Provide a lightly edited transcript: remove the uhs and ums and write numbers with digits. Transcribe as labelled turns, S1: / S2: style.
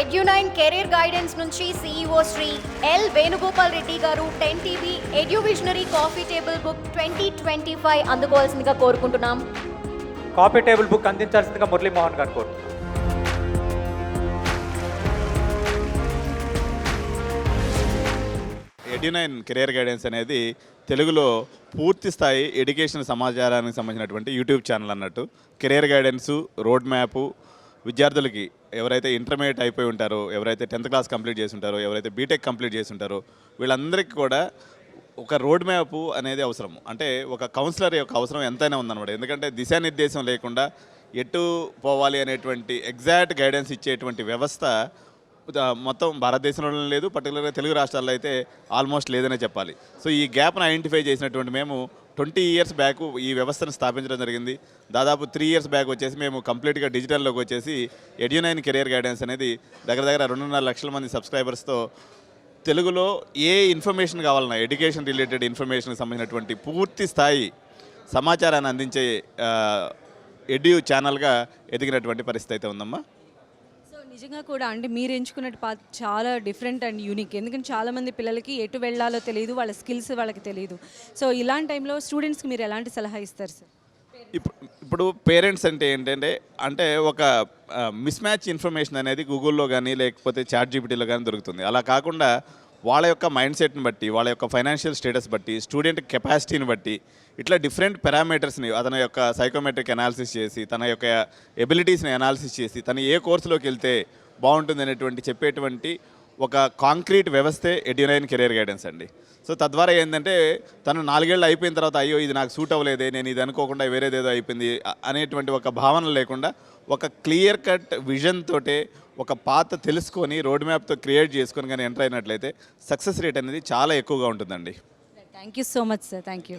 S1: ఎడ్యు9 career guidance నుంచి CEO Shri L Venugopal Reddy గారు 10 TV ఎడ్యు visionary coffee table book 2025 అందుకోవాల్సిందిగా కోరుకుంటున్నాం.
S2: కాఫీ టేబుల్ బుక్ అందించాల్సిందిగా మురళీమోహన్ గారు కోరుతున్నాం.
S3: ఎడ్యు9 కెరియర్ గైడెన్స్ అనేది తెలుగులో పూర్తి స్థాయి ఎడ్యుకేషన్ సమాచారానికి సంబంధించినటువంటి యూట్యూబ్ ఛానల్ అన్నట్టు. కెరియర్ గైడెన్సు, రోడ్ మ్యాపు, విద్యార్థులకి ఎవరైతే ఇంటర్మీడియట్ అయిపోయి ఉంటారో, ఎవరైతే 10th క్లాస్ కంప్లీట్ చేసి ఉంటారో, ఎవరైతే బీటెక్ కంప్లీట్ చేసి ఉంటారో వీళ్ళందరికీ కూడా ఒక రోడ్ మ్యాప్ అనేది అవసరం. అంటే ఒక కౌన్సిలర్ యొక్క అవసరం ఎంతైనా ఉందన్నమాట. ఎందుకంటే దిశానిర్దేశం లేకుండా ఎటు పోవాలి అనేటువంటి ఎగ్జాక్ట్ గైడెన్స్ ఇచ్చేటువంటి వ్యవస్థ మొత్తం భారతదేశంలో లేదు, పర్టికులర్గా తెలుగు రాష్ట్రాల్లో అయితే ఆల్మోస్ట్ లేదనే చెప్పాలి. సో ఈ గ్యాప్ను ఐడెంటిఫై చేసినటువంటి మేము 20 years బ్యాక్ ఈ వ్యవస్థను స్థాపించడం జరిగింది. దాదాపు 3 years బ్యాక్ వచ్చేసి మేము కంప్లీట్గా డిజిటల్లోకి వచ్చేసి ఎడ్యు9 కెరియర్ గైడెన్స్ అనేది దగ్గర 2.5 లక్షల మంది సబ్స్క్రైబర్స్తో తెలుగులో ఏ ఇన్ఫర్మేషన్ కావాలన్నా ఎడ్యుకేషన్ రిలేటెడ్ ఇన్ఫర్మేషన్కి సంబంధించినటువంటి పూర్తి స్థాయి సమాచారాన్ని అందించే ఎడ్యు ఛానల్గా ఎదిగినటువంటి పరిస్థితి అయితే ఉందమ్మా.
S4: నిజంగా కూడా అంటే మీరు ఎంచుకున్న పాత్ చాలా డిఫరెంట్ అండ్ యూనిక్. ఎందుకంటే చాలామంది పిల్లలకి ఎటు వెళ్ళాలో తెలియదు, వాళ్ళ స్కిల్స్ వాళ్ళకి తెలియదు. సో ఇలాంటి టైంలో స్టూడెంట్స్కి మీరు ఎలాంటి సలహా ఇస్తారు సార్?
S3: ఇప్పుడు పేరెంట్స్ అంటే ఏంటంటే ఒక మిస్ మ్యాచ్ ఇన్ఫర్మేషన్ అనేది గూగుల్లో కానీ లేకపోతే చాట్‌జీపీటీలో కానీ దొరుకుతుంది. అలా కాకుండా వాళ్ళ యొక్క మైండ్ సెట్ని బట్టి, వాళ్ళ యొక్క ఫైనాన్షియల్ స్టేటస్ బట్టి, స్టూడెంట్ కెపాసిటీని బట్టి ఇట్లా డిఫరెంట్ పారామీటర్స్ని అతని యొక్క సైకోమెట్రిక్ అనాలిసిస్ చేసి, తన యొక్క ఎబిలిటీస్ని అనాలిసిస్ చేసి, తను ఏ కోర్సులోకి వెళ్తే బాగుంటుంది అనేటువంటి చెప్పేటువంటి ఒక కాంక్రీట్ వ్యవస్థే ఎడ్యు9 కెరియర్ గైడెన్స్ అండి. సో తద్వారా ఏంటంటే తను 4 ఏళ్ళు అయిపోయిన తర్వాత అయ్యో ఇది నాకు సూట్ అవ్వలేదే, నేను ఇది అనుకోకుండా వేరేదేదో అయిపోయింది అనేటువంటి ఒక భావన లేకుండా ఒక క్లియర్ కట్ విజన్ తోటే ఒక పాత తెలుసుకొని రోడ్ మ్యాప్తో క్రియేట్ చేసుకొని కానీ ఎంటర్ అయినట్లయితే సక్సెస్ రేట్ అనేది చాలా ఎక్కువగా ఉంటుందండి.
S4: Thank you so much sir. Thank you.